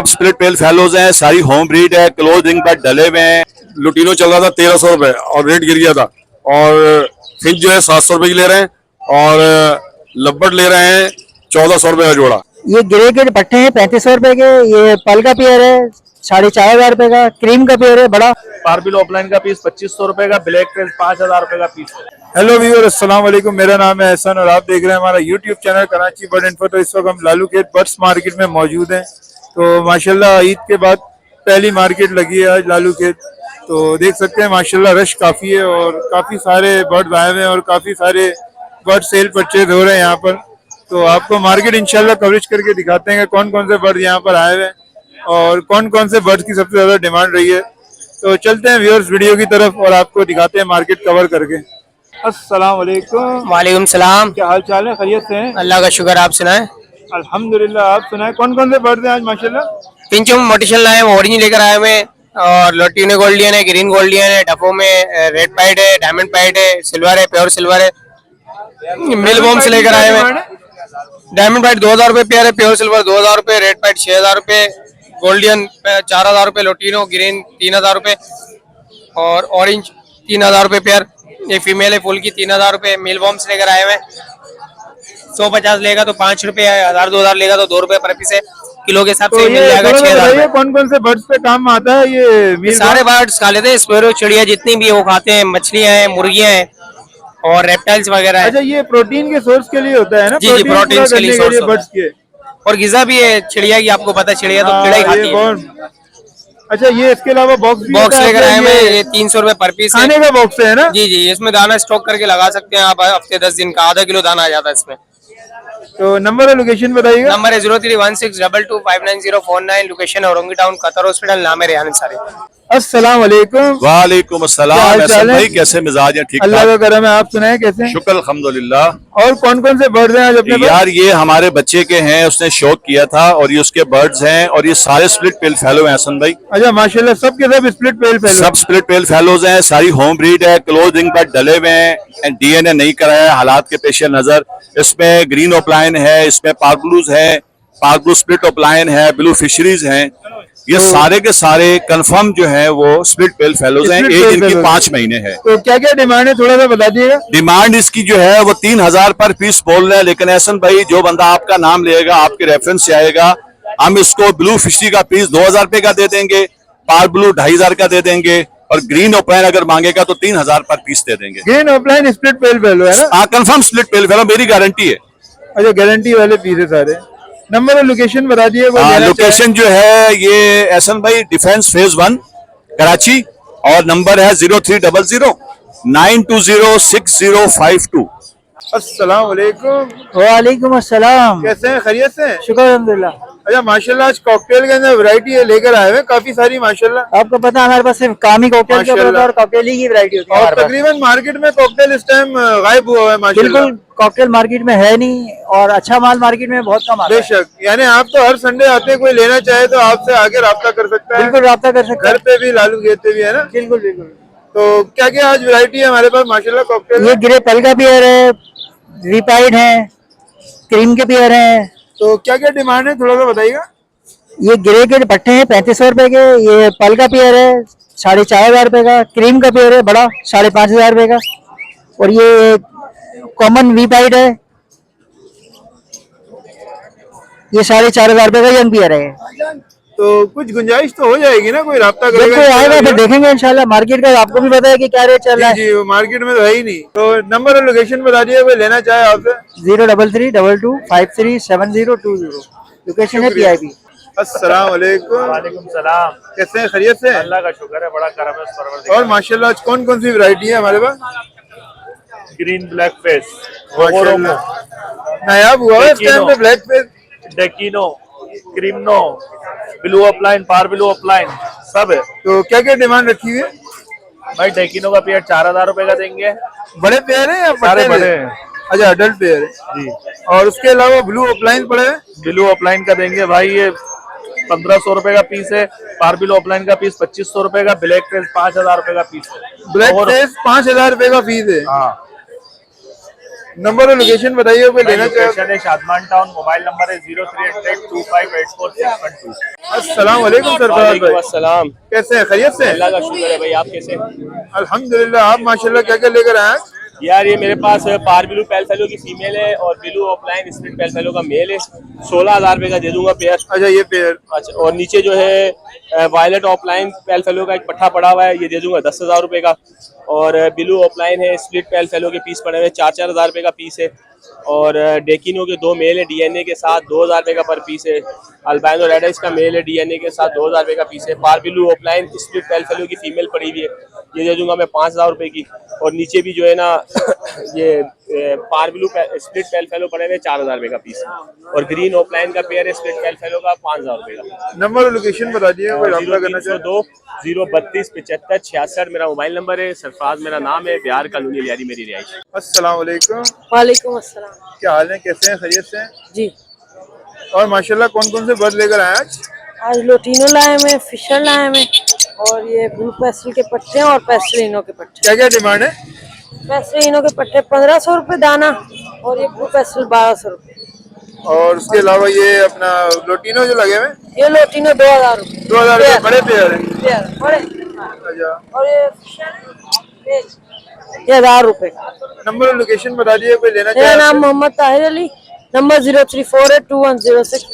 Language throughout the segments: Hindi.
स्प्लिट पेल फैलोज हैं, सारी होम ब्रीड है, क्लोजिंग पर डले हुए हैं। लुटीनो चल रहा था 1300 रुपए और रेट गिर गया था। और फिंच जो है 700 रुपए की ले रहे हैं और लब्बट ले रहे हैं 1400 रुपए का जोड़ा। ये ग्रे के पट्टे हैं 3500 रुपए के। ये पल का पेयर है 4500 रुपए का। क्रीम का पेयर है बड़ा। पारबिलो ऑफलाइन का पीस 2500 रुपए का। ब्लैक ट्रेल 5000 रुपए का पीस है। हेलो व्यूअर, अस्सलाम वालेकुम। मेरा नाम है एहसन और आप देख रहे हैं हमारा YouTube channel Karachi bird info. तो इस वक्त हम लालू खेत बर्ड्स मार्केट में मौजूद हैं। तो माशाल्लाह ईद के बाद पहली मार्केट लगी है आज लालू खेत। तो देख सकते हैं माशाल्लाह रश काफ़ी है और काफ़ी सारे बर्ड आए हुए हैं और काफ़ी सारे बर्ड सेल परचेज हो रहे हैं यहाँ पर। तो आपको मार्केट इंशाल्लाह कवरेज करके दिखाते हैं कि कौन कौन से बर्ड यहाँ पर आए हुए हैं और कौन कौन से बर्ड की सबसे ज़्यादा डिमांड रही है। तो चलते हैं व्यूअर्स वीडियो की तरफ और आपको दिखाते हैं मार्केट कवर करके। अस्सलाम वालेकुम। वालेकुम सलाम। क्या हाल चाल है? खैरियत से हैं? अल्लाह का शुक्र, आप सुनाएं। अल्हम्दुलिल्लाह। आप सुनाए कौन कौन से बर्ड हैं आज माशाल्लाह? पिंचो मोटिशन लाए, ऑरेंज लेकर आए हुए और लोटिनो गोल्डियन है, ग्रीन गोल्डियन है, डफो में रेड पाइड है, डायमंड पाइड है, सिल्वर है, प्योर सिल्वर है। मिल बॉम्ब से लेकर आए हुए। डायमंड पाइड 2000 रुपए पेयर है, प्योर सिल्वर 2000 रुपए, रेड पाइड 6000 रुपए, गोल्डियन 4000 रुपए, लोटिनो ग्रीन 3000 रुपए और ऑरेंज 3000 रुपए पेयर। ये फीमेल है फुल की 3000 रुपए। मिल बॉम्ब से लेकर आए हुए। 150 लेगा तो 5 रुपए है, 1000 2000 लेगा तो 2 रुपए पर पीस है। किलो के हिसाब से मिल जाएगा 6000। कौन कौन से बर्ड्स पे काम आता है ये? सारे बर्ड्स खा लेते हैं, स्पैरो चिड़िया जितनी भी वो खाते हैं। मछलियां हैं, मुर्गियां हैं और रेप्टाइल्स वगैरह है। अच्छा, ये प्रोटीन के सोर्स के लिए होता है ना? जी जी, प्रोटीन के लिए सोर्स बर्ड्स के। और गिजा भी है चिड़िया की, आपको पता है चिड़िया तो कीड़ा ही खाती है। अच्छा, ये इसके अलावा बॉक्स लेकर आए हैं। ये 300 रुपए पर पीस खाने का बॉक्स है ना? जी जी, इसमें दाना स्टॉक करके लगा सकते हैं आप। हफ्ते 10 दिन का आधा किलो दाना आ जाता है इसमें। तो नंबर और लोकेशन बताइएगा। नंबर है 0316225949। लोकेशन है औरंगी टाउन, कतर हॉस्पिटल, नाम है रेहान अंसारी। अस्सलाम वालेकुम। वालेकुम अस्सलाम। एहसन भाई कैसे मिजाज हैं? ठीक अल्लाह का ठाक, करम है। आप सुनाए कैसे हैं? शुक्र अल्हम्दुलिल्लाह। और कौन कौन से बर्ड हैं आज अपने पास? यार ये हमारे बच्चे के हैं, उसने शौक किया था और ये उसके बर्ड्स हैं और ये सारे स्प्लिट पेल फैलो हैं एहसन भाई। अच्छा माशाल्लाह, सब के सब स्प्लिट पेल फैलो। सब स्प्लिट पेल फैलोज हैं, सारी होम ब्रीड है, क्लोजिंग पर डले हुए हैं, डीएनए नहीं कराया है हालात के पेश नजर। इसमें ग्रीन ओपलाइन है, इसमें पार्क ब्लूज है, पार्क ब्लू स्प्लिट ओपलाइन है, ब्लू फिशरीज हैं। ये सारे के सारे कंफर्म जो है वो स्प्लिट पेल फैलोज हैं। एज इनकी 5 महीने है। तो क्या क्या डिमांड है थोड़ा सा बता दीजिएगा। डिमांड इसकी जो है वो 3000 पर पीस बोल रहे हैं, लेकिन एहसन भाई जो बंदा आपका नाम लेगा, आपके रेफरेंस से आएगा, हम इसको ब्लू फिशरी का पीस 2000 रुपए का दे देंगे, पार्क ब्लू 2500 का दे देंगे और ग्रीन ओपलाइन अगर मांगेगा तो 3000 पर पीस दे देंगे। ग्रीन ऑफलाइन स्प्लिट पेल फैलो है ना? हाँ, कंफर्म स्प्लिट पेल फैलो, मेरी गारंटी है। अच्छा, गारंटी वाले पीस है सारे। नंबर और लोकेशन बता दिए। लोकेशन जो है ये एहसन भाई डिफेंस फेज 1 कराची और नंबर है 0300920605 अस्सलाम वालेकुम। वालेकुम अस्सलाम। कैसे हैं? खैरियत से हैं? शुक्र अल्हम्दुलिल्लाह। अच्छा माशाल्लाह, आज कॉकटेल के अंदर वैरायटी है लेकर आए हुए काफी सारी माशाल्लाह। आपको पता है हमारे पास सिर्फ काम ही कॉकटेल का होता है और कॉकटेल ही की वैरायटी होती है। और तकरीबन मार्केट में कॉकटेल इस टाइम गायब हुआ है माशाल्लाह। बिल्कुल, कॉकटेल मार्केट में है नहीं और अच्छा माल मार्केट में बहुत कम आता है। बेशक, यानी आप तो हर संडे आते हैं, कोई लेना चाहे तो आपसे आगे राब्ता कर सकता है। बिल्कुल राब्ता कर सकते हैं। घर पे भी लालू खेत पे भी है ना? बिल्कुल बिल्कुल। तो क्या क्या आज वैरायटी है हमारे पास माशाल्लाह कॉकटेल? ये ग्रे पल का पेयर है, रिपाइड है, क्रीम के पेयर है। तो क्या क्या डिमांड है थोड़ा सा बताइएगा। ये ग्रे के पट्टे हैं 3500 रुपए के। ये पल का पेयर है 4500 रुपए का। क्रीम का पेयर है बड़ा 5500 रुपए का। और ये कॉमन वीपाइड है, ये 4500 रुपए का यंग पेयर है। तो कुछ गुंजाइश तो हो जाएगी ना? कोई राब्ता देखो करेगा आएगा फिर देखेंगे इंशाल्लाह। मार्केट का आपको भी पता है कि क्या रेट चल रहा है। जी, वो मार्केट में तो है ही नहीं। तो नंबर और लोकेशन बता दिए, कोई लेना चाहे आपसे। 0332253720। लोकेशन है PIB। अस्सलाम वालेकुम। वालेकुम सलाम। कैसे हैं? खैरियत से हैं? अल्लाह का शुक्र है, बड़ा करम है उस परवरदिगार। और माशाल्लाह आज कौन कौन सी वैरायटी है हमारे पास? ग्रीन ब्लैक फेस, नायाब हुआ है इस टाइम पे ब्लैक फेस, डेकिनो, क्रीमनो, ब्लू अपलाइन, पार ब्लू अपलाइन सब है। तो क्या क्या डिमांड रखी हुई है भाई डेकिनो का पेयर 4000 रुपए का देंगे। बड़े पेयर है या सारे पट्टे बड़े हैं? हैं अच्छा, अडल्ट पेयर है जी। और उसके अलावा ब्लू अपलाइन पड़े हैं। ब्लू अपलाइन का देंगे भाई, ये 1500 रुपए का पीस है। पारबिलो ऑफलाइन का पीस 2500 रुपए का। ब्लैक ट्रेस 5000 रुपए का पीस है। ब्लैक फेस 5000 रुपए का फीस है। हाँ, नंबर और लोकेशन बताइए, कोई लेना चाहे। लोकेशन है शादमान टाउन, मोबाइल नंबर है 0388258461 अस्सलाम वालेकुम सरफराज भाई, अस्सलाम। कैसे हैं, खैरियत से हैं? अल्लाह का शुक्र है भाई, आप कैसे हैं? अल्हम्दुलिल्लाह। आप माशाल्लाह क्या क्या लेकर आए हैं? यार ये मेरे पास पार ब्लू पेल फेलो की फीमेल है और blue opaline split pale fallow का मेल है। 16,000 रुपए का दे दूंगा पेयर। अच्छा, ये पेयर। अच्छा, और नीचे जो है वायलेट ऑफलाइन पेल फेलो का एक पट्ठा पड़ा हुआ है, ये दे दूंगा 10,000 रुपए का। और ब्लू ऑफलाइन है, स्प्लिट पेल फेलो के पीस पड़े हुए 4-4 हज़ार रुपए का पीस है। और डेकिनो के 2 मेल है डीएनए के साथ, 2,000 रुपए का पर पीस है। अल्बाइनो रेड आइस का मेल है डीएनए के साथ, 2,000 रुपए का पीस है। Par blue opaline split pale fallow की फीमेल पड़ी हुई है, ये दे दूंगा मैं 5,000 रुपए की। और नीचे भी जो है ना ये par blue split pale fellow पड़े हुए 4,000 रुपए का पीस। और ग्रीन ऑफलाइन का पेयर है स्प्लिट पेल फेलो का 5,000 रुपए का। नंबर और लोकेशन बता दिए, कोई रब्ता करना चाहे। 0302 032 75 66 मेरा मोबाइल नंबर है। सरफराज मेरा नाम है, बिहार कॉलोनी लियारी मेरी रिहाइश। अस्सलाम वालेकुम, वालेकुम अस्सलाम। क्या हाल है, कैसे हैं, खैरियत से हैं? जी, और माशाल्लाह कौन कौन से बर्ड लेकर आए हैं आज? आज लोटिनो लाए में, फिशर लाए में, और ये ब्लू पेस्टल के पट्टे और पेस्टलिनो के पट्टे। क्या क्या डिमांड है? पेस्टलिनो के पट्टे 1,500 रुपये दाना और ये ब्लू पेस्टल 1,200 रुपये। और उसके अलावा ये अपना लोटिनो जो लगे हुए, ये लोटिनो 2,000 रुपये। 2,000 रुपये बड़े पेयर है। बड़े। अच्छा, और ये फिशर ये 1,000 रुपये का। नंबर और लोकेशन बता दिए, कोई लेना मेरा चाहे। नाम मोहम्मद ताहिर अली, नंबर 03482106,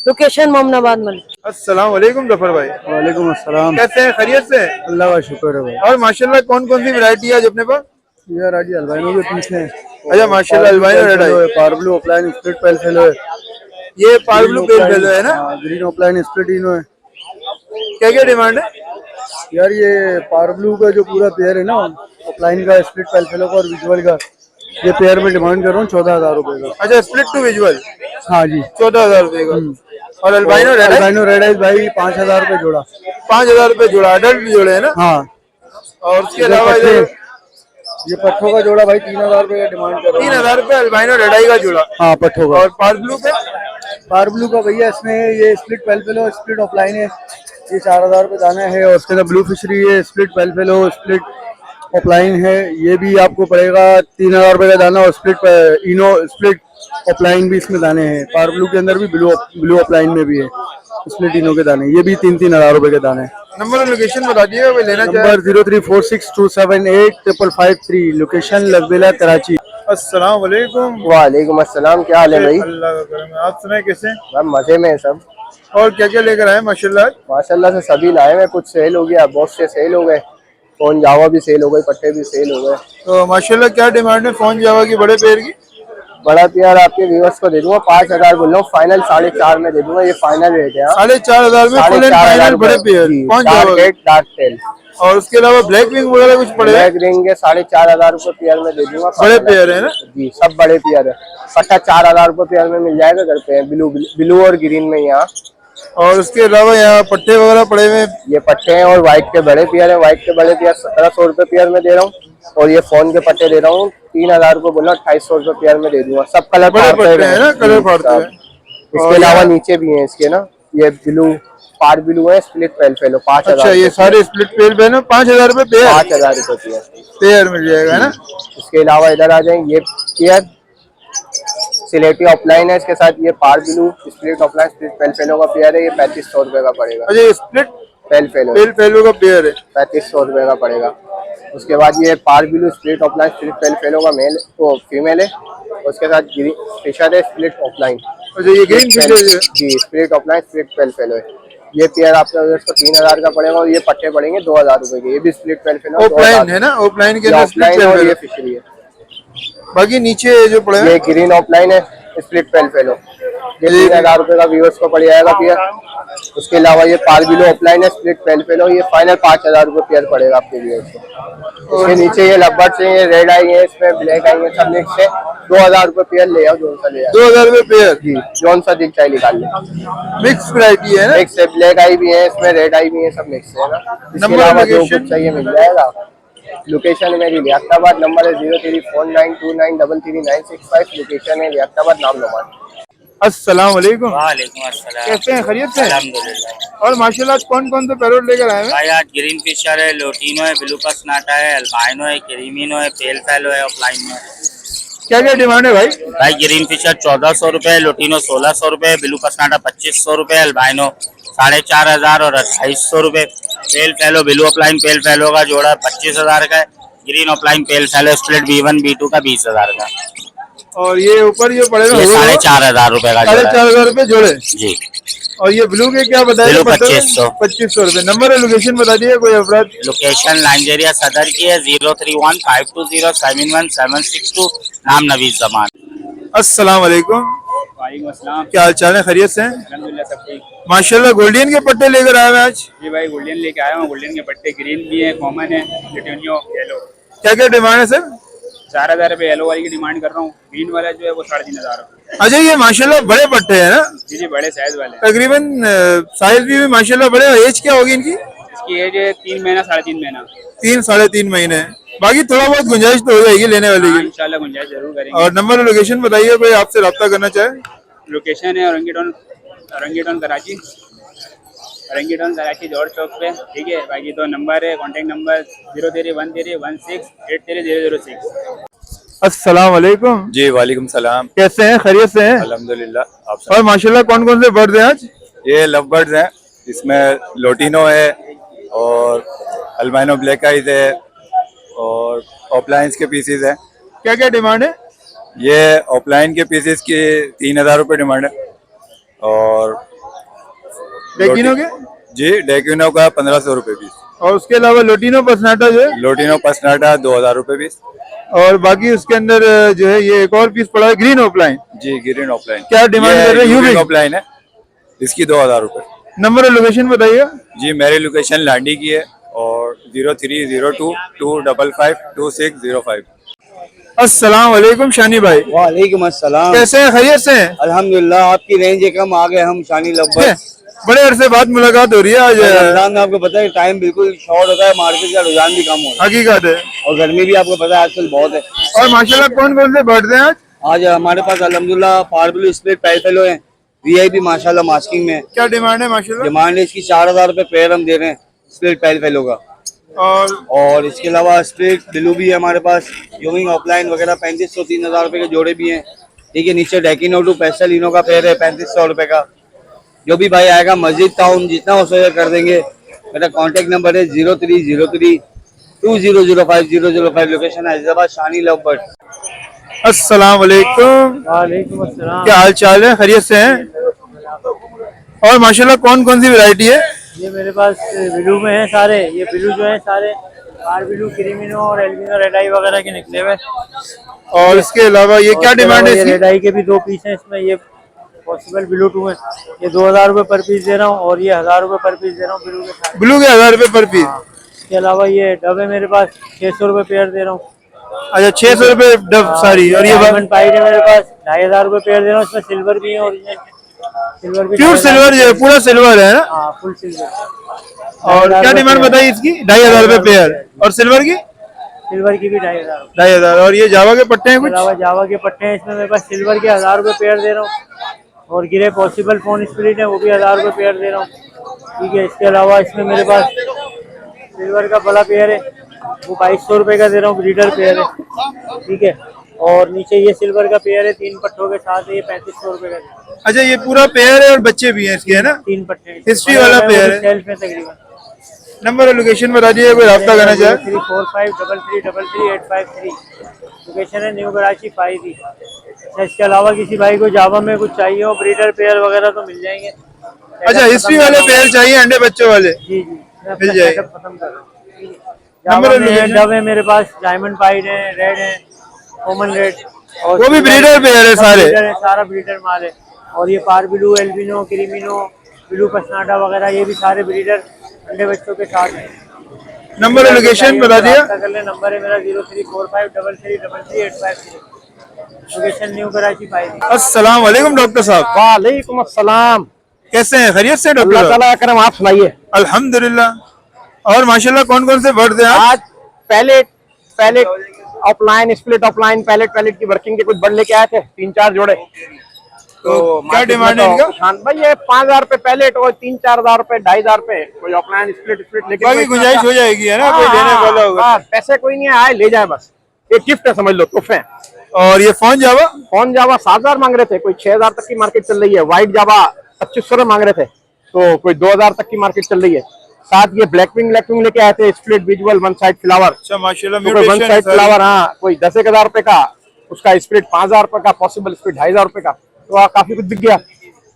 लोकेशन मोमनाबाद मलिक। अस्सलाम वालेकुम जफर भाई। वालेकुम अस्सलाम। कैसे हैं, खैरियत से हैं? अल्लाह का शुक्र है भाई। और माशाल्लाह कौन कौन सी वैरायटी है आज अपने पास? यार आज अल्बाइनो के पीछे हैं। अच्छा माशाल्लाह, albino red eye, par blue opaline split pale fallow है। ये पार ब्लू पेल फेलो है ना। ग्रीन ऑफलाइन स्प्लिट इनो है। क्या क्या डिमांड है? यार ये पार ब्लू का जो पूरा पेयर है ना, ऑफलाइन का स्प्लिट पेल फेलो का और विजुअल का, ये पेयर में डिमांड कर रहा हूँ 14,000 रुपए का। अच्छा, स्प्लिट टू विजुअल हाँ जी, 14,000 रुपए का। और अल्बाइनो रेड आई अल्बाइनो रेड आइज भाई 5,000 रुपए जोड़ा। 5,000 रुपए जोड़ा, अडल्ट भी जोड़े है ना। हाँ, और उसके अलावा ये पट्ठों का जोड़ा भाई 3,000 रुपए का डिमांड कर रहा हूँ। 3,000 रुपए अल्बाइनो रेड आई का जोड़ा। हाँ पट्ठों का। और पार ब्लू पे पार ब्लू का भैया इसमें ये split pale fellow split offline है, ये 4,000 रुपए दाना है। और उसके अंदर ब्लू फिशरी है, split pale fellow split offline है, ये भी आपको पड़ेगा 3,000 रुपए का दाना। और स्प्लिट इनो स्प्लिट ऑफलाइन भी इसमें दाने हैं। पार ब्लू के अंदर भी ब्लू ऑफलाइन में भी है स्प्लिट इनो के दाने, ये भी 3,000 रुपए के दाने। नंबर और लोकेशन बता दिए, कोई लेना चाहे। नंबर 0346278533, लोकेशन लबेला कराची। अस्सलाम वालेकुम। वालेकुम अस्सलाम, क्या हाल है भाई? अल्लाह का करम है। आप सुनाए कैसे हैं? मैं मजे में है सब। और क्या क्या लेकर आए माशाल्लाह? माशाल्लाह से सभी लाए हैं, कुछ सेल हो गया, बहुत से सेल हो गए। फोन जावा भी सेल हो गई, पट्टे भी सेल हो गए। तो माशाल्लाह क्या डिमांड है फोन जावा की बड़े पेड़ की? बड़ा प्यार आपके व्यूअर्स को दे दूंगा 5,000 बोल रहा हूँ, फाइनल 4,500 में दे दूंगा, ये फाइनल रेट है। 4,500 में फुल एंड फाइनल बड़े पेड़ कौन जावा? डार्क टेल और उसके अलावा ब्लैक विंग वगैरह कुछ पड़े? ब्लैक रिंग के 4,500 रुपए पेयर में दे दूंगा। बड़े पेयर है ना जी, सब बड़े पेयर है। पट्टा 4,000 रुपए पेयर में मिल जाएगा घर पे, ब्लू और ग्रीन में यहाँ। और उसके अलावा यहाँ पट्टे वगैरह पड़े हुए हैं। ये पट्टे हैं और व्हाइट के बड़े पेयर है। व्हाइट के बड़े पेयर 1,700 रुपए पेयर में दे रहा हूँ। और ये फोन के पट्टे दे रहा हूँ 3,000 रुपए बोला, 2,250 रुपए पेयर में दे दूंगा। सब कलर बड़े पट्टे हैं ना, कलर फाड़ते हैं। इसके अलावा नीचे भी है इसके ना, ये ब्लू पार ब्लू है, स्प्लिट पेल फेलो 5,000। अच्छा, ये सारे स्प्लिट पेल पे ना 5,000 रुपए पेयर? 5,000 रुपए पेयर मिल जाएगा है ना। इसके अलावा इधर आ जाए, ये पेयर सिलेटी ऑफलाइन है, इसके साथ ये par blue split opaline split pale fallow का पेयर है, ये 3,500 रुपए का पड़ेगा। अच्छा, ये स्प्लिट पेल फेलो का पेयर है, 3,500 रुपए का पड़ेगा। उसके बाद ये par blue split opaline split pale fallow का मेल वो फीमेल है। उसके साथ फिशर है स्प्लिट ऑफलाइन। अच्छा, ये ग्रीन फिशर है जी, split opaline split pale fallow है। ये पेयर आपका 3,000 का पड़ेगा। और ये पट्टे पड़ेंगे 2,000 रुपए के, ये भी स्प्लिट पेल फेलो ऑफलाइन है ना। ऑफलाइन के अंदर स्प्लिट ऑफलाइन और पेल ये है। फिशरी है। बाकी नीचे जो पड़े हैं ये ग्रीन ऑफलाइन है स्प्लिट पेल फेलो, ये 3,000 रुपए का व्यूअर्स को पड़ जाएगा पेयर। उसके अलावा ये पार ब्लू ऑफलाइन है स्प्लिट पेल फेलो, ये फाइनल 5,000 रुपए पेयर पड़ेगा आपके व्यूअर्स को। उसके नीचे ये लबर्ड्स हैं, ये रेड आई है, इसमें ब्लैक आई है, सब मिक्स है। 2,000 रुपए पेयर ले आओ, जोन सा ले आओ। 2,000 रुपए पेयर जी, जोन सा दिख चाहे निकाल ले। मिक्स वैरायटी है ना। मिक्स है, ब्लैक आई भी है, इसमें रेड आई भी है, सब मिक्स है ना। इसके अलावा जो कुछ चाहिए मिल जाएगा। लोकेशन मेरी लियाकताबाद, नंबर है 034929333965। लोकेशन है लियाकताबाद, नाम नोमान। अस्सलाम वालेकुम। वालेकुम अस्सलाम। कैसे हैं, खैरियत से? अल्हम्दुलिल्लाह। और माशाल्लाह कौन कौन से पैरोट लेकर आए हैं? भाई आज ग्रीन फिशर है, लोटिनो है, ब्लू पसनाटा है, अल्बाइनो है, क्रीमिनो है, पेल फेलो है ऑफलाइन में। क्या क्या डिमांड है भाई? भाई ग्रीन फिशर 1400 रुपए, लोटिनो 1600 रुपए, ब्लू पसनाटा 2500 रुपए, अल्बाइनो 4500 और 2800 रुपए। पेल फैलो ब्लू अपलाइन पेल फैलो का जोड़ा 25,000 का है। ग्रीन अपलाइन पेल फैलो स्प्लिट B1 B2 का 20,000 का। और ये ऊपर ये पड़ेगा ये 4,500 रुपए का जोड़ा है। 4,500 रुपए जोड़े। जी। और ये ब्लू के क्या बताया? ब्लू 2500। 2500 रुपए। नंबर और लोकेशन बता दिए कोई अफराद। लोकेशन नाइजेरिया सदर की है 03152071762। नाम नवीद जमान। अस्सलाम वालेकुम। वालेकुम अस्सलाम। क्या हाल चाल है? खैरियत से हैं? अल्हम्दुलिल्लाह सब ठीक। माशाल्लाह गोल्डियन के पट्टे लेकर आए हैं आज। जी भाई गोल्डन लेके आया हूँ। गोल्डन के पट्टे ग्रीन भी है, कॉमन है, प्लेटिनियो, येलो। क्या क्या डिमांड है सर? 4,000 रुपये येलो वाली की डिमांड कर रहा हूँ। ग्रीन वाला जो है वो 3,500 रुपये। अच्छा ये माशाल्लाह बड़े पट्टे हैं ना? जी जी बड़े साइज वाले। तकरीबन साइज भी माशाल्लाह बड़े। एज क्या होगी इनकी? इसकी एज है 3 महीना 3.5 महीना। 3 साढ़े 3 महीने। बाकी थोड़ा बहुत गुंजाइश तो हो जाएगी लेने वाले हाँ, की। इंशाल्लाह गुंजाइश जरूर करेंगे। और नंबर और लोकेशन बताइए कोई आपसे रब्ता करना चाहे। लोकेशन है रंगीटोन कराची जौहर चौक पे। ठीक है। बाकी तो नंबर है, कॉन्टेक्ट नंबर 0311316830006। अस्सलाम वालेकुम। जी वालेकुम सलाम। कैसे हैं? खैरियत से हैं? अल्हम्दुलिल्लाह। आप और माशाल्लाह कौन कौन से बर्ड हैं आज? ये लव बर्ड्स हैं। इसमें लोटिनो है और अल्बाइनो ब्लैक आइज है और ऑफलाइन के पीसेस है। क्या क्या डिमांड है? ये ऑफलाइन के पीसेस की 3,000 रुपये डिमांड है और डेकिनो के? जी डेकिनो का 1,500 रुपये पीस। और उसके अलावा लोटिनो पसनाटा जो है? लोटिनो पसनाटा 2,000 रुपये पीस। और बाकी उसके अंदर जो है ये एक और पीस पड़ा है ग्रीन ऑफलाइन। जी ग्रीन ऑफलाइन। क्या डिमांड कर रहे हैं? ग्रीन ऑफलाइन है, इसकी 2,000 रुपये। नंबर और लोकेशन बताइएगा। जी मेरी लोकेशन लांडी की है और 030225526005। अस्सलाम वालेकुम शानी भाई। वालेकुम अस्सलाम। कैसे हैं? खैरियत से हैं? अल्हम्दुलिल्लाह आपकी रेंज कम आ गए हम शानी लब्बर। बड़े अरसे बाद मुलाकात हो रही है आज। रमजान में आपको पता है टाइम बिल्कुल शॉर्ट होता है, मार्केट का रुझान भी कम होता है हकीकत है। और गर्मी भी आपको पता है आजकल बहुत है। और माशाल्लाह कौन कौन से बर्ड हैं आज? आज हमारे पास अल्हम्दुलिल्लाह पार्बलू स्प्लिट पैफेलो है, VIP माशाल्लाह मास्किंग में। क्या डिमांड है माशाल्लाह? डिमांड है इसकी 4,000 रुपए पेयर हम दे रहे हैं स्प्लिट पैफेलो का। और इसके अलावा स्प्लिट ब्लू भी है हमारे पास, यूविंग ऑफलाइन वगैरह 3500 3,000 रुपए के जोड़े भी हैं। ठीक है। नीचे डेकिनो टू पेस्टल इनो का पेयर है 3500 रुपए का। जो भी भाई आएगा मस्जिद टाउन जितना हो सके कर देंगे। मेरा कांटेक्ट नंबर है 030320050005। लोकेशन हैदराबाद शानी लव बर्ड। अस्सलाम वालेकुम। वालेकुम अस्सलाम। क्या हाल चाल है? खैरियत से हैं? और माशाल्लाह कौन कौन सी वैरायटी है? ये मेरे पास ब्लू में है सारे। ये ब्लू जो है सारे आर ब्लू, क्रीमिनो और एल्बिनो रेड आई वगैरह के निकले हुए। और इसके अलावा ये क्या डिमांड है इसकी? रेड आई के भी 2 पीस हैं इसमें। ये पॉसिबल ब्लू 2 है। ये 2,000 रुपए पर पीस दे रहा हूँ और ये 1,000 रुपए पर पीस दे रहा हूँ ब्लू के साथ। ब्लू के 1,000 रुपए पर पीस। इसके अलावा ये डब है मेरे पास 600 रुपए पेयर दे रहा हूँ। अच्छा 600 रुपए डब सारी। और ये डायमंड पाइड है मेरे पास 2,500 रुपए पेयर दे रहा हूँ। इसमें सिल्वर भी है और सिल्वर भी प्योर सिल्वर जो है पूरा सिल्वर है ना? हाँ फुल सिल्वर। और क्या डिमांड बताइए इसकी? 2,500 रुपए पेयर। और सिल्वर की? सिल्वर की भी 2,500। 2,500। और ये जावा के पट्टे हैं कुछ? अलावा जावा के पट्टे हैं इसमें मेरे पास। सिल्वर के 1,000 रुपए पेयर दे रहा हूँ। और गिरे पॉसिबल फोन स्प्लिट है वो भी 1,000 रुपए पेयर दे रहा हूँ। ठीक है। इसके अलावा इसमें मेरे पास सिल्वर का बड़ा पेयर है वो 2,200 रुपए का दे रहा हूँ, ब्रीडर पेयर है। ठीक है। और नीचे ये सिल्वर का पेयर है 3 पट्टों के साथ, ये 3,500 रुपए का। अच्छा ये पूरा पेयर है और बच्चे भी हैं इसके है ना? 3 पट्टे हिस्ट्री वाला पेयर है। सेल्फ में तकरीबन। नंबर और लोकेशन बता दिए कोई रास्ता करना चाहे। 34533338553। लोकेशन है न्यू कराची 5E। इसके अलावा किसी भाई को जावा में कुछ चाहिए हो ब्रीडर पेयर वगैरह तो मिल जाएंगे। अच्छा हिस्ट्री वाले पेयर चाहिए अंडे बच्चों वाले? जी जी मिल जाएगा। खत्म कर रहा हूँ। जावा में है, डब है मेरे पास, डायमंड पाइड है, रेड है, कॉमन रेड। और वो भी ब्रीडर पेयर है सारे? सारा ब्रीडर माल है। और ये पार ब्लू, एल्बिनो, क्रीमिनो, ब्लू पसनाटा वगैरह ये भी सारे ब्रीडर अंडे बच्चों के साथ हैं। नंबर और लोकेशन बता दिया। नंबर है मेरा 034533338553। Location new Karachi 5E। अस्सलाम वालेकुम डॉक्टर साहब। वालेकुम अस्सलाम। कैसे हैं? खैरियत से डॉक्टर? अल्लाह ताला करम, आप सुनाइए। अल्हम्दुलिल्लाह। और माशाल्लाह कौन कौन से बर्ड हैं आज? Pellet offline, split offline, pellet की वर्किंग के कुछ बर्ड लेके आए थे 3-4 जोड़े। तो क्या डिमांड है इनका? भाई ये 5,000 रुपए पैलेट और 3-4,000 रुपए 2,500 रुपए कोई ऑफलाइन स्प्लिट लेके बाकी गुंजाइश हो जाएगी है ना? कोई लेने वाला होगा। पैसे कोई नहीं आए ले जाए बस। एक गिफ्ट है समझ लो, तोहफे। और ये फोन जावा? फोन जावा 7,000 मांग रहे थे, कोई 6,000 तक की मार्केट चल रही है। व्हाइट जावा 2500 में मांग रहे थे, तो कोई 2,000 तक की मार्केट चल रही है। साथ ये ब्लैकविंग लेके आए थे, split visual one side flower. अच्छा माशाल्लाह, तो कोई वन साइड फ्लावर, हाँ, कोई 10,000 रुपए का, उसका स्प्लिट 5,000 रुपए का, पॉसिबल स्प्लिट 2,500 रुपए का, तो काफी कुछ बिक गया।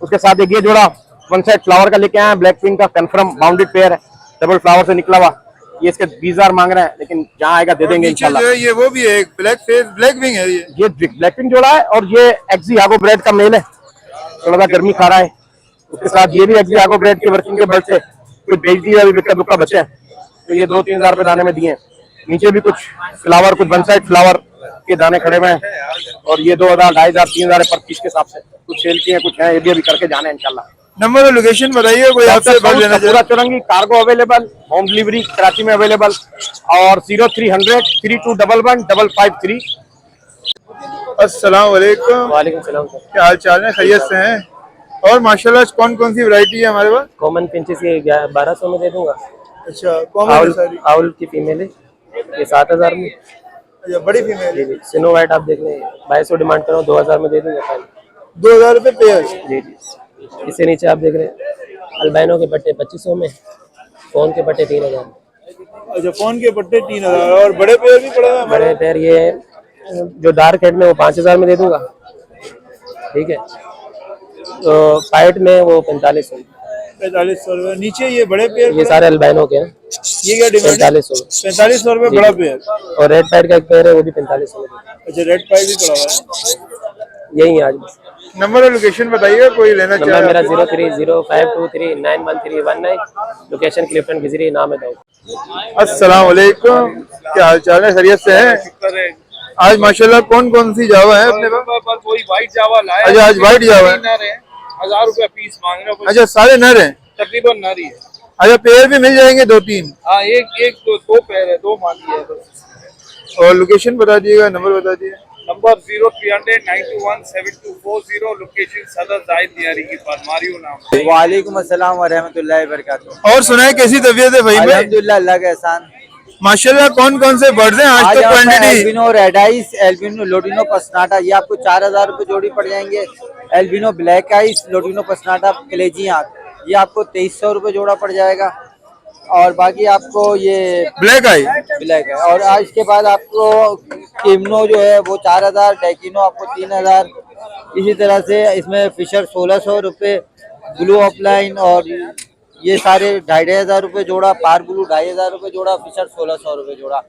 उसके साथ एक ये जोड़ा वन साइड फ्लावर का लेके आए, ब्लैकविंग का कंफर्म बाउंडेड पेयर है, डबल फ्लावर से निकला हुआ। ये इसके 20,000 मांग रहे हैं, लेकिन जहाँ आएगा दे देंगे इंशाल्लाह। ये वो भी है, एक ब्लैक विंग है ये ब्लैकविंग जोड़ा है, और ये एक्सियागो ब्रेड का मेल है, थोड़ा सा गर्मी खा रहा है। उसके साथ ये भी एक्सियागो ब्रेड के वर्किंग के बर्ड से कुछ बेच दिया, अभी बिक्का दुक्का बचे हैं, तो ये 2-3,000 रुपए दाने में दिए। नीचे भी कुछ फ्लावर, कुछ वन साइड फ्लावर के दाने खड़े हुए हैं, और ये 2,000, 2,500, 3,000 पर पीस के हिसाब से कुछ सेल किए हैं, कुछ हैं, ये भी अभी करके जाने हैं इंशाल्लाह। नंबर और लोकेशन बताइए, कोई आपसे बढ़ लेना चाहिए। पूरा Chowrangi cargo available, home delivery Karachi में अवेलेबल, और 0300 3211 553। अस्सलाम वालेकुम। वालेकुम सलाम सर। क्या हाल चाल है, खैरियत से हैं? और माशाल्लाह कौन कौन सी वैरायटी है हमारे पास? कॉमन पिंचेस ये 1200 में दे दूंगा। अच्छा, कॉमन है सारी? आउल की फीमेल है, ये 7,000 में। अच्छा, बड़ी फीमेल है। सिनो वाइट आप देख लें, 2200 डिमांड करो, 2,000 में दे दूंगा फाइनल। 2,000 रुपए पेयर? जी जी। इससे नीचे आप देख रहे हैं अल्बाइनो के पट्टे 2500 में, फोन के पट्टे 3,000 में। अच्छा, फोन के पट्टे 3,000, और बड़े पेयर भी पड़े हैं? बड़े पैर ये जो डार्क हेड में वो 5,000 में दे दूंगा, ठीक है। तो फाइट में वो 4500 में। 4500 रुपए। नीचे ये बड़े पेयर, ये सारे अल्बाइनो के हैं। ये क्या डिमांड? 4500 में। 4500 रुपए बड़ा पेयर। और रेड पैड का एक पेयर है, वो भी 4500 में। अच्छा, रेड पाइप भी पड़ा हुआ है। यही है आज बस। नंबर और लोकेशन बताइएगा, कोई लेना चाहे। नंबर मेरा 030523911319, लोकेशन क्लिफ्टन गिजरी, नाम है दाऊद। अस्सलाम वालेकुम, क्या हाल चाल है, खैरियत से हैं? आज माशाल्लाह कौन कौन सी जावा है अपने पास? वही व्हाइट जावा लाया। अच्छा, आज व्हाइट जावा है। 1,000 रुपया पीस मांग रहे हो। अच्छा, सारे नर हैं? तकरीबन नर ही है। अच्छा, पेयर भी मिल जाएंगे 2-3? हाँ, एक दो पेयर है, 2 मान लिया है। और लोकेशन बता दिएगा, नंबर बता दिए। नंबर 0300 921 7240, लोकेशन सदर जाहिद नियारी के पास, मारियो नाम। वालेकुम अस्सलाम व रहमतुल्लाहि व बरकातुहू। और सुनाए, कैसी तबीयत है भाई? अल्हम्दुलिल्लाह, अल्लाह का एहसान। माशाल्लाह कौन कौन से बर्ड्स हैं आज तो? Quantity albino red eyes, albino lutino पसनाटा, ये आपको 4,000 रुपए जोड़ी पड़ जाएंगे। एल्बिनो ब्लैक आइस, लोटिनो पसनाटा कलेजी आंख, ये आपको 2,300 रुपए जोड़ा पड़ जाएगा। और बाकी आपको ये ब्लैक है। और आज के बाद आपको किमनो जो है वो 4,000, डेकिनो आपको 3,000। इसी तरह से इसमें फिशर 1,600 रुपए, ब्लू ऑफलाइन और ये सारे 2,500 रुपए जोड़ा, पार ब्लू 2,500 रुपए जोड़ा, फिशर 1,600 रुपए जोड़ा।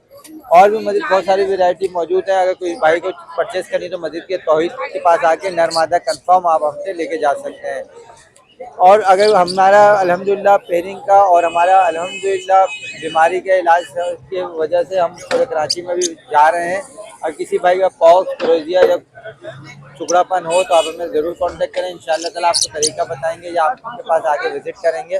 और भी मजीद बहुत सारी वैरायटी मौजूद है। अगर कोई भाई को परचेज करनी तो मस्जिद के तौहीद के पास आके नर मादा कंफर्म आप हमसे लेके जा सकते हैं। और अगर हमारा अल्हम्दुलिल्लाह पेयरिंग का और हमारा अल्हम्दुलिल्लाह बीमारी के इलाज की वजह से हम पूरे कराची में भी जा रहे हैं। और किसी भाई का पॉक्स, क्रोजिया या टुकड़ापन हो तो आप हमें ज़रूर कांटेक्ट करें, इंशाअल्लाह ताला आपको तरीका बताएंगे या आपके पास आके विजिट करेंगे।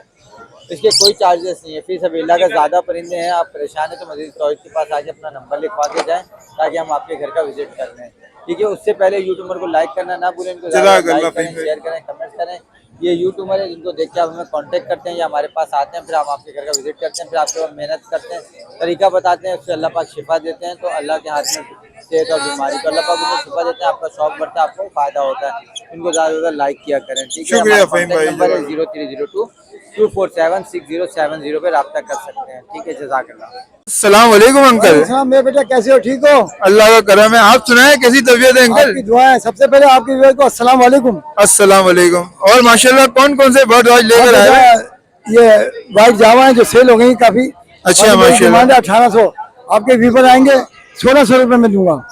इसके कोई चार्जेस नहीं है, फीस अल्लाह का ज़्यादा परिंदे हैं। आप परेशान हैं तो मस्जिद तौहीद के पास आके अपना नंबर लिखवा के जाएँ ताकि हम आपके घर का विजिट कर लें, ठीक है। उससे पहले यूट्यूबर को लाइक करना ना भूलें, इनको लाइक करें, शेयर करें, कमेंट करें। ये यूट्यूबर है जिनको देख के आप हमें कांटेक्ट करते हैं या हमारे पास आते हैं, फिर हम आपके घर का विजिट करते हैं, फिर आपके पास मेहनत करते हैं, तरीका बताते हैं, उससे अल्लाह पाक शिफा देते हैं। तो अल्लाह के हाथ में सेहत और बीमारी, तो अल्लाह पाक उनको शिफा देते हैं, आपका शौक बढ़ता है, आपको फायदा होता है। इनको ज़्यादा से ज़्यादा लाइक किया करें, ठीक है। हमारा कॉन्टैक्ट नंबर है 0302 247 6070 पे रब्ता कर सकते हैं, ठीक है। जज़ाकल्लाह। अस्सलाम वालेकुम अंकल। मेरे बेटा कैसे हो, ठीक हो? अल्लाह का करम है। आप सुनाए, कैसी तबीयत है अंकल? आपकी दुआएं। सबसे पहले आपकी व्यूअर को अस्सलाम वालेकुम। अस्सलाम वालेकुम। और माशाल्लाह कौन कौन से बर्ड आज लेकर आए हैं? ये व्हाइट जावा है जो सेल हो गई काफी। अच्छा माशाल्लाह। 1800 आपके व्यूवर आएंगे, 1,600 रुपए में दूंगा।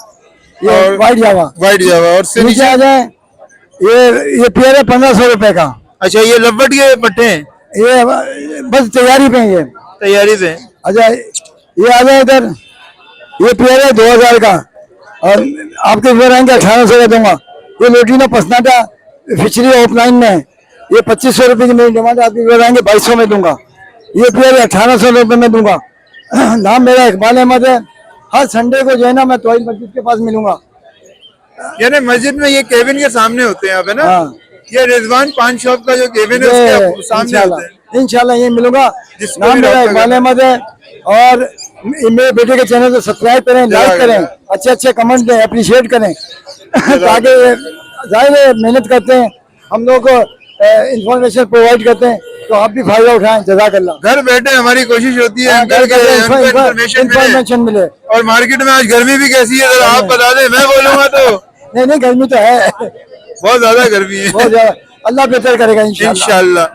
ये व्हाइट जावा। और से नीचे आ जाए, ये पेयर है 1,500 रुपए का। अच्छा, ये लव्वट के पट्टे हैं? ये बस तैयारी पे, ये तैयारी पे। अच्छा, ये आ जाए इधर, ये पेयर है 2,000 का और आपके व्यूवर आएंगे 1,800 का दूंगा। ये लोटिनो पसनाटा फिशरी ऑफलाइन में, ये 2,500 रुपए की मेरी डिमांड, आपके व्यूवर आएंगे 2,200 में दूंगा। ये पेयर 1,800 रुपए में दूंगा। नाम मेरा इकबाल अहमद है। हर संडे को जो है ना मैं तौहीद मस्जिद के पास मिलूंगा। यानी मस्जिद में ये केबिन के सामने होते हैं आप, है ना? हाँ। ये रिजवान पान शॉप का जो केबिन है उसके सामने होते हैं। इंशाल्लाह ये मिलूंगा। नाम मेरा इकबाल अहमद है और मेरे बेटे के चैनल को सब्सक्राइब करें, लाइक करें, अच्छे अच्छे कमेंट दें, अप्रिशिएट करें ताकि जाहिर मेहनत करते हैं, हम लोग को इंफॉर्मेशन प्रोवाइड करते हैं, तो आप भी फायदा उठाएं। जज़ाकल्लाह। घर बैठे हमारी कोशिश होती है अंकल के इंफॉर्मेशन मिले। और मार्केट में आज गर्मी भी कैसी है जरा आप बता दें, मैं बोलूंगा तो। नहीं गर्मी तो है, बहुत ज्यादा गर्मी है, बहुत ज्यादा। अल्लाह बेहतर करेगा इंशाल्लाह।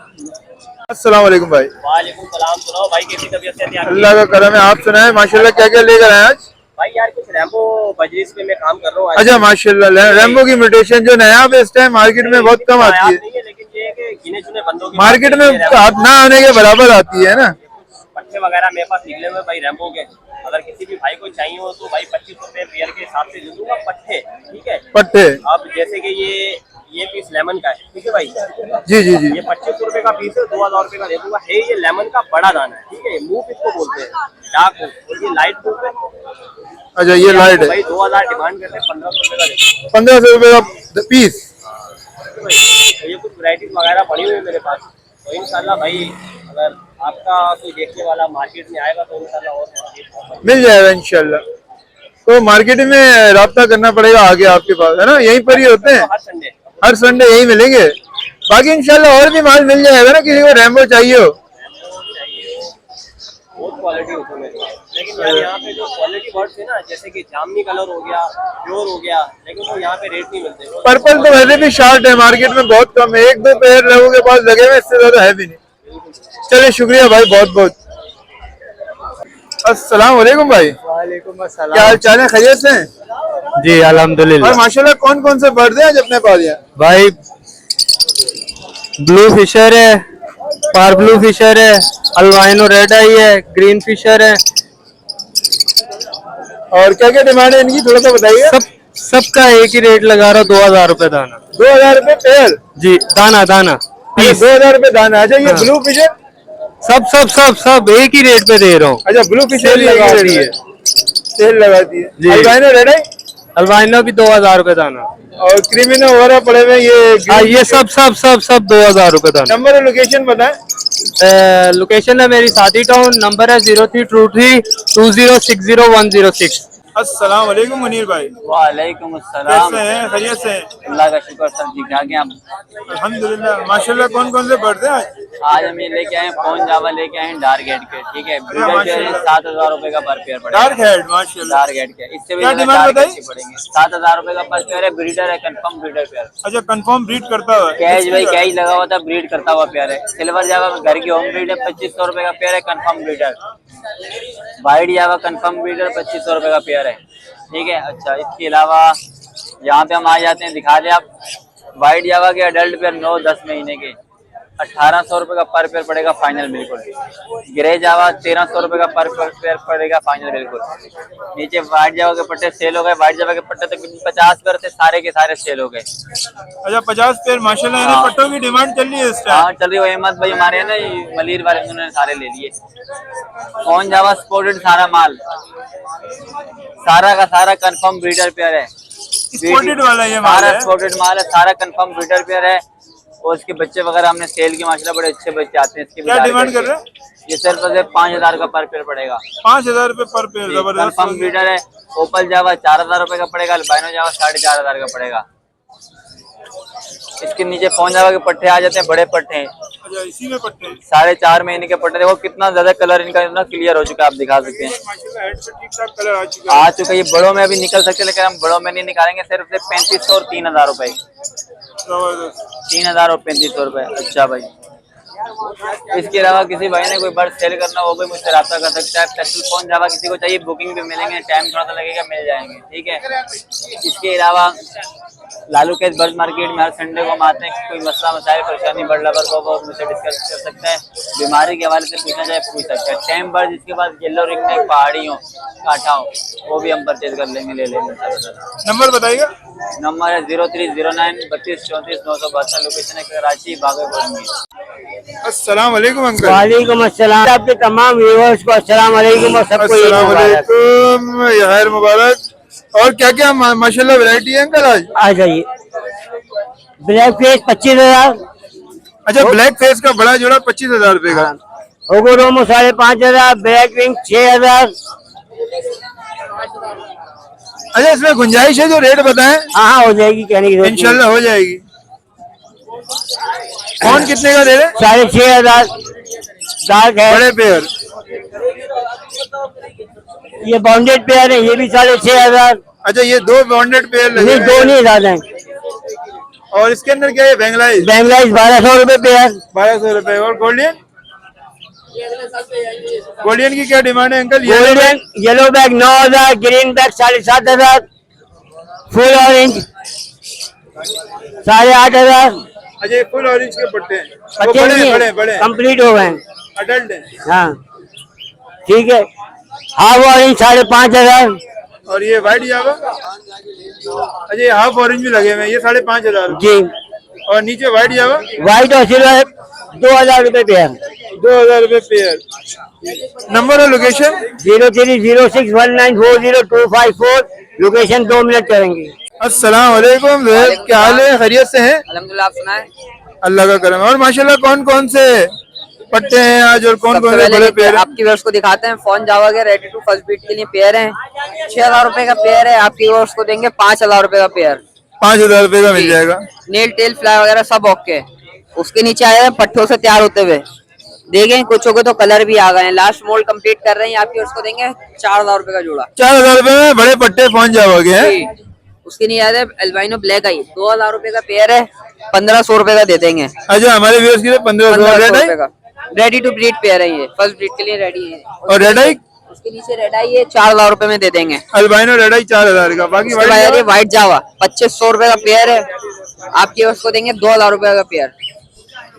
अस्सलाम वालेकुम भाई। वालेकुम सलाम। सुनाओ भाई, कैसी तबीयत है आपकी? अल्लाह का करम है, आप सुनाए माशाल्लाह क्या क्या लेकर आए आज? भाई यार कुछ रैम्बो बजरीस पे मैं काम कर रहा हूँ। अच्छा माशाल्लाह, रैम्बो की इमिटेशन जो नया बेस्ट है मार्केट में बहुत कम आती है, लेकिन ये कि गिने चुने बंदों की मार्केट में ना आने के बराबर आती है ना। पट्टे वगैरह मेरे पास निकले हुए भाई रैम्बो के, अगर किसी भी भाई को चाहिए हो तो भाई 25 रुपए पेयर के हिसाब से दे दूंगा पट्टे, ठीक है? पट्टे अब जैसे कि ये पीस लेमन का है, ठीक है भाई? जी जी जी। ये 25 रुपए का पीस है, 2000 रुपए का दे दूंगा। है ये लेमन का बड़ा दाना है, ठीक है? मूव इसको बोलते हैं, डार्क मूव, और ये लाइट मूव है। अच्छा ये लाइट है भाई 2000 डिमांड करते हैं, 1500 रुपए का देते 1500 रुपए का पीस। हैं। ये कुछ वैरायटीज वगैरह पड़ी हुई है मेरे पास, तो इंशाल्लाह भाई अगर आपका कोई देखने वाला मार्केट में आएगा तो इंशाल्लाह और मिल जाएगा इंशाल्लाह। तो मार्केट में राब्ता करना पड़ेगा आगे आपके पास, है ना? यहीं पर ही होते हैं, हर हर संडे यही मिलेंगे। बाकी इंशाल्लाह और भी माल मिल जाएगा ना, किसी को रैम्बो चाहिए हो। बहुत क्वालिटी होती है मेरे पास, लेकिन यार यहाँ पे जो क्वालिटी वर्ड्स है ना, जैसे कि जामनी कलर हो गया, प्योर हो गया, लेकिन वो यहाँ पे रेट नहीं मिलते। पर्पल तो वैसे भी शार्ट है, मार्केट में बहुत कम है, एक दो पेयर लोगों के पास लगे हुए, इससे ज्यादा है भी नहीं। चलिए शुक्रिया भाई, बहुत बहुत। अस्सलाम वालेकुम भाई। वालेकुम अस्सलाम। क्या हाल चाल है, खैरियत से हैं? जी अल्हम्दुलिल्लाह। और माशाल्लाह कौन कौन से बर्ड हैं आज अपने पास यहाँ? भाई ब्लू फिशर है, पार ब्लू फिशर है, अल्बाइनो रेड आई है, ग्रीन फिशर है। और क्या क्या डिमांड है इनकी, थोड़ा सा बताइए। सबका एक ही रेट लगा रहा हूँ, 2000 रुपए दाना। 2000 रुपए पेयर? जी दाना 2000 रुपए दाना। अच्छा ये ब्लू फिशर? सब एक ही रेट पे दे रहा हूँ। अच्छा ब्लू फिशर लगा रही है, सेल लगाती है। जी। अल्बाइनो रेड आई? अल्बाइनो भी 2000 रुपए दाना। और क्रिमिनो वगैरह पड़े हुए ये सब 2000 रुपए दाना। नंबर और लोकेशन बताएं। लोकेशन है मेरी सादी टाउन, नंबर है 0323 2060 106। अस्सलाम वालेकुम मुनीर भाई। वालेकुम अस्सलाम। कैसे हैं, खैरियत से हैं? अल्लाह का शुक्र सर, ठीक ठाक हैं आप? अल्हम्दुलिल्लाह। माशाल्लाह कौन कौन से बर्ड हैं आज? आज हम ये लेके आए फोन जावा लेके आए डार्क हेड के, ठीक है? ब्रीडर पेयर है, 7000 रुपए का पर पेयर पड़ेगा। डार्क हेड माशाल्लाह। डार्क हेड के इससे भी क्या ज्यादा डिमांड डार्क बताई? अच्छी पड़ेंगे। 7000 रुपए का पर पेयर है, ब्रीडर है, कंफर्म ब्रीडर पेयर। अच्छा कंफर्म ब्रीड करता हुआ कैश भाई कैश लगा हुआ था, ब्रीड करता हुआ पेयर है। सिल्वर जावा घर की होम ब्रीड है, 2500 रुपए का पेयर है, कंफर्म ब्रीडर। वाइट जावा कंफर्म ब्रीडर 2500 रुपए का पेयर है, ठीक है? अच्छा इसके अलावा यहाँ पे हम आ जाते हैं, दिखा दे आप। वाइट जावा के अडल्ट पेयर 9-10 महीने के 1800 रुपए का पर पेयर पड़ेगा फाइनल बिल्कुल। ग्रे जावा 1300 रुपए का पर पेयर पड़ेगा फाइनल बिल्कुल। नीचे वाइट जावा के पट्टे सेल हो गए, वाइट जावा के पट्टे तक 50 पेयर थे, सारे के सारे सेल हो गए। अच्छा 50 पेयर माशाल्लाह। यानी पट्टों की डिमांड चल रही है इस टाइम? हाँ चल रही है। अहमद भाई हमारे हैं ना, ये मलिर वाले, उन्होंने सारे ले लिए। कौन जावा स्पोर्टेड सारा माल, सारा का सारा कंफर्म ब्रीडर पेयर है। स्पोर्टेड वाला ये माल सारा है? स्पोर्टेड माल है, सारा कंफर्म ब्रीडर पेयर है। और इसके बच्चे वगैरह हमने सेल के माशाल्लाह बड़े अच्छे बच्चे आते हैं। इसके क्या डिमांड कर रहे हैं? ये सिर्फ 5000 का पर पेयर पड़ेगा। 5000 रुपए पर पेयर, जबरदस्त। कंफर्म ब्रीडर है। ओपल जावा 4000 रुपए का पड़ेगा, अल्बाइनो जावा 4500 का पड़ेगा। इसके नीचे फोन जावा के पट्टे आ जाते हैं, बड़े पट्टे हैं। अच्छा इसी में पट्टे 4.5 महीने के पट्टे। देखो कितना ज्यादा कलर इनका इतना क्लियर हो चुका है, आप दिखा सकते हैं। माशाल्लाह हेड पे ठीक ठाक कलर आ चुका है। ये बड़ों में अभी निकल सकते हैं, लेकिन हम बड़ों में नहीं निकालेंगे। सिर्फ 3500 और 3000 रुपए। जबरदस्त। 3000 और 3500 रुपए। अच्छा भाई इसके अलावा किसी भाई ने कोई बर्ड सेल करना हो, वो भी मुझसे रब्ता कर सकता है। स्पेशल फोन जावा किसी को चाहिए, बुकिंग भी मिलेंगे, टाइम थोड़ा सा लगेगा, मिल जाएंगे, ठीक है? इसके अलावा लालू के बर्ड मार्केट में हर संडे को हम आते हैं। कोई मसला मसाइल परेशानी बर्ड लवर को वो मुझसे डिस्कस कर सकते हैं। बीमारी के हवाले से पूछना चाहे पूछ सकते हैं। टेम बर्ड जिसके पास येलो रिंग में पहाड़ी हो, कांटा हो, वो भी हम परचेज कर लेंगे, ले लेंगे। नंबर बताइएगा। नंबर है 0309 32 34 972। लोकेशन है कराची बागेपुर। अस्सलाम वालेकुम अंकल। वालेकुम अस्सलाम। आपके तमाम व्यूअर्स को अस्सलाम वालेकुम और सबको ईद अस्सलाम मुबारक। वालेकुम, खैर मुबारक। और क्या क्या माशाल्लाह वैरायटी है अंकल आज? आ जाइए। Black face 25000। अच्छा ब्लैक फेस का बड़ा जोड़ा 25000 रुपए का। ओगोरोमो 5,500, ब्लैक विंग 6,000। अच्छा, इसमें गुंजाइश है जो रेट बताएं? हाँ हो जाएगी, कहने की जरूरत नहीं। इंशाल्लाह हो जाएगी। कौन कितने का दे रहे? 6,500 डार्क है। बड़े पेयर। ये बाउंडेड पेयर है, ये भी 6,500। अच्छा, ये 2 बॉन्डेड पेयर लगे नहीं, 2 नहीं ज्यादा है। और इसके अंदर क्या है? बेंगलाइज। बेंगलाइज 1,200 रुपए पेयर। 1,200 रुपए। और गोल्डियन? गोल्डियन की क्या डिमांड है uncle? Golden yellow bag 9,000, green bag 7,500, full orange 8,500। अच्छा, ये फुल ऑरेंज के पट्टे हैं। वो पच्चीस बड़े नहीं, बड़े बड़े कंप्लीट हो गए, अडल्ट हैं। हाँ ठीक है। Half orange 5,500। और ये व्हाइट जावा? अच्छा, ये हाफ ऑरेंज भी लगे हुए हैं, ये 5,500 जी। और नीचे व्हाइट जावा? व्हाइट और सिल्वर 2,000 रुपए पेयर। 2,000 रुपए पेयर। नंबर और लोकेशन? 03061940 लोकेशन 2 मिनट करेंगे। अस्सलाम वालेकुम ज़ैब, क्या हाल है? खैरियत से हैं? अल्हम्दुलिल्लाह, आप सुनाए? अल्लाह का करम है। और माशाल्लाह कौन कौन से पट्टे हैं आज और कौन कौन से बड़े पेयर हैं? आपकी व्यूअर्स को दिखाते हैं। फोन जावा के रेडी टू फर्स्ट बीट के लिए पेयर है। 6,000 रुपए का पेयर है। आपकी व्यूअर्स को देंगे 5,000 रुपए का पेयर। 5,000 रुपए का मिल जाएगा। नेल टेल फ्लाई वगैरह सब ओके। उसके नीचे आए हैं पट्टों से तैयार होते हुए, देखें कुछ को तो कलर भी आ गए हैं। लास्ट मोल्ड कंप्लीट कर रहे हैं। आपकी व्यूअर्स को देंगे 4,000 रुपए का जोड़ा। 4,000 रुपए में बड़े पट्टे पहुंच जाओगे हैं? उसके नीचे आए अल्बाइनो ब्लैक आई 2,000 रुपए का पेयर है। 1,500 रुपए का दे देंगे। अच्छा, हमारे व्यूअर्स के लिए 1,500 रुपए का रेडी टू ब्रीड पेयर है। ये फर्स्ट ब्रीड के लिए रेडी है। और रेड आई? उसके नीचे रेड आई है 4,000 रुपए में दे देंगे। अल्बाइनो रेड आई 4,000 का। बाकी व्हाइट जावा 2,500 रुपए का पेयर है। आपके उसको देंगे 2,000 रुपए का पेयर।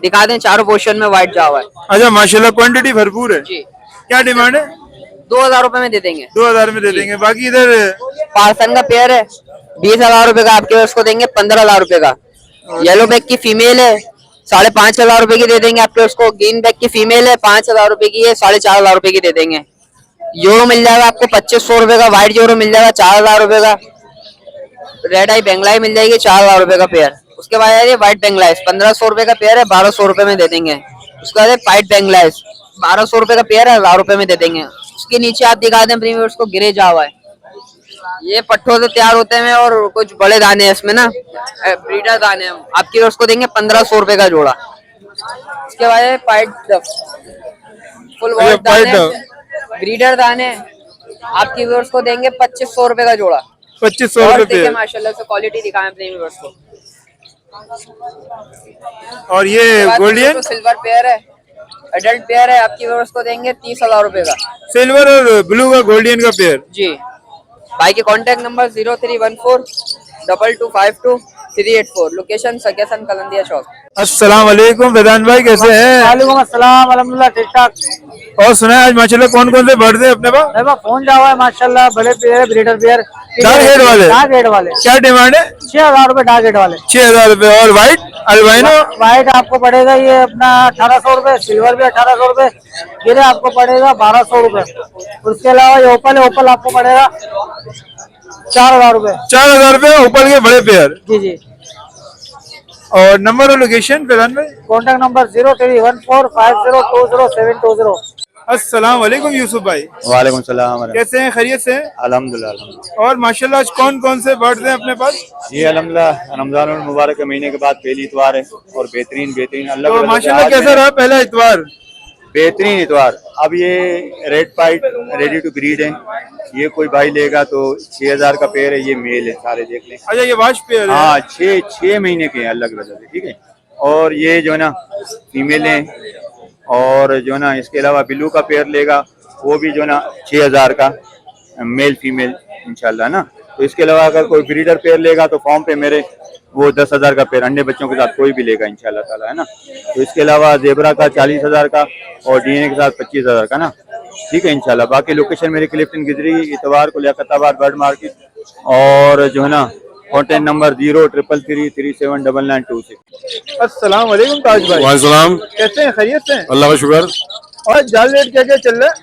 दिखा दें, चारों पोर्शन में व्हाइट जावा है। अच्छा, माशाल्लाह क्वांटिटी भरपूर है जी। क्या डिमांड है? 2,000 रुपए में दे देंगे। 2,000 में दे देंगे। बाकी इधर पार्सन का पेयर है 20,000 रुपए का। आपके उसको देंगे 15,000 रुपए का। येलो बैग की फीमेल है 5,500 रुपए की दे देंगे। आपके उसको ग्रीन बैग की फीमेल है 5,000 रुपए की है, 4,500 रुपए की दे देंगे। यूरो मिल जाएगा आपको 2,500 रुपए का। व्हाइट यूरो मिल जाएगा 4,000 रुपए का। रेड आई बेंगलाई मिल जाएगी 4,000 रुपए का पेयर। उसके बाद है व्हाइट बेंगलाइज 1,500 रुपए का पेयर है, 1,200 रुपए में दे देंगे। उसके बाद व्हाइट बेंगलाइज 1,200 रुपए का पेयर है, 1,000 रुपए में दे देंगे। उसके नीचे आप दिखा दें प्रीमियम, उसको गिरे जावा है। ये पट्टों से तैयार होते हैं और कुछ बड़े दाने हैं इसमें ना, ब्रीडर दाने हैं। आपकी उसको देंगे 1,500 रुपए का जोड़ा। उसके बाद पाइट फुल व्हाइट दाने, ब्रीडर दाने आपकी व्यूअर्स को देंगे 2,500 रुपए का जोड़ा। 2,500 रुपए। माशाल्लाह से क्वालिटी दिखाएं अपने व्यूअर्स को। और ये गोल्डियन सिल्वर पेयर है, एडल्ट पेयर है। आपकी व्यूअर्स को देंगे 30,000 रुपए का। सिल्वर और ब्लू का गोल्डियन का पेयर जी। भाई के कांटेक्ट नंबर 0314225384, लोकेशन सकेसन कलंदिया चौक। अस्सलाम वालेकुम फैजान भाई, कैसे हैं? वालेकुम अस्सलाम, अल्हम्दुलिल्लाह ठीक ठाक। और सुना है आज माशाल्लाह कौन कौन से बर्ड हैं अपने पास? मेरे पास फोन जावा है माशाल्लाह, बड़े pair, breeder pair. Dark head वाले? डार्क हेड वाले। क्या डिमांड है? 6,000 रुपए डार्क हेड वाले। 6,000 रुपए। और व्हाइट अल्बाइनो? व्हाइट आपको पड़ेगा ये अपना 1,800 रुपए, सिल्वर भी 1,800 रुपए, गिरे आपको पड़ेगा 1,200 रुपए। उसके अलावा ये ओपल है, ओपल आपको पड़ेगा 4,000 रुपए। 4,000 रुपए ओपल के बड़े पेयर। जी जी। और नंबर और लोकेशन फैजान भाई? Contact number 031450207220। अस्सलाम वालेकुम यूसुफ भाई। वालेकुम सलाम। कैसे हैं? खैरियत से हैं? अल्हम्दुलिल्लाह। और माशाल्लाह आज कौन कौन से बर्ड्स हैं अपने पास? ये अल्हम्दुलिल्लाह रमजान मुबारक के महीने के बाद पहली इतवार है और बेहतरीन अल्लाह तो माशाल्लाह कैसा रहा पहला इतवार? बेहतरीन इतवार। अब ये red pied ready to breed है। ये कोई भाई लेगा तो 6,000 का पेयर है। ये मेल है, सारे देख लें। अच्छा, ये वाश पेयर है? हाँ, 6 महीने के हैं अल्लाह की वजह से, ठीक है। और ये जो है ना फीमेल है। और जो है ना इसके अलावा ब्लू का पेयर लेगा वो भी जो है ना 6,000 का, मेल फीमेल इंशाल्लाह ना। तो इसके अलावा अगर कोई ब्रीडर पेयर लेगा तो फॉर्म पे मेरे वो 10,000 का पेयर अंडे बच्चों के साथ कोई भी लेगा इंशाल्लाह ताला, है ना। तो इसके अलावा जेबरा का 40,000 का और डीएनए के साथ 25,000 का ना, ठीक है इंशाल्लाह। बाकी लोकेशन मेरी क्लिफ्टन गिदरी, इतवार को लियाकताबाद बर्ड मार्केट। और जो है ना कॉन्टेक्ट नंबर 0333379926। अस्सलाम वालेकुम ताज भाई। वालेकुम। कैसे हैं? खैरियत से हैं? अल्लाह का शुक्र। और जाल रेट क्या क्या चल रहा है?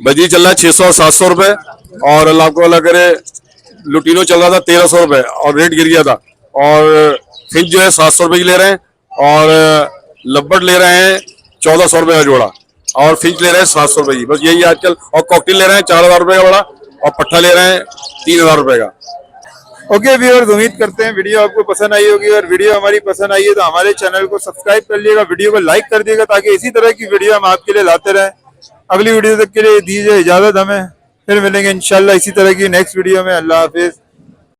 बजी चल रहा है 600-700 रुपए। और अल्लाह को अल्लाह करे लुटीनो चल रहा था 1,300 रुपए और रेट गिर गया था। और फिंच जो है 700 रुपए की ले रहे हैं और लब्बट ले रहे हैं 1,400 रुपए का जोड़ा। और फिंच ले रहे हैं 700 रुपए की, बस यही आजकल। और कॉकटेल ले रहे हैं 4000 रुपए का बड़ा, और पट्टा ले रहे हैं 3000 रुपए का। ओके व्यूअर्स, उम्मीद करते हैं वीडियो आपको पसंद आई होगी। और वीडियो हमारी पसंद आई है तो हमारे चैनल को सब्सक्राइब कर लीजिएगा, वीडियो को लाइक कर दिएगा, ताकि इसी तरह की वीडियो हम आपके लिए लाते रहें। अगली वीडियो तक के लिए दीजिए इजाजत, हमें फिर मिलेंगे इंशाल्लाह इसी तरह की नेक्स्ट वीडियो में। अल्लाह हाफिज।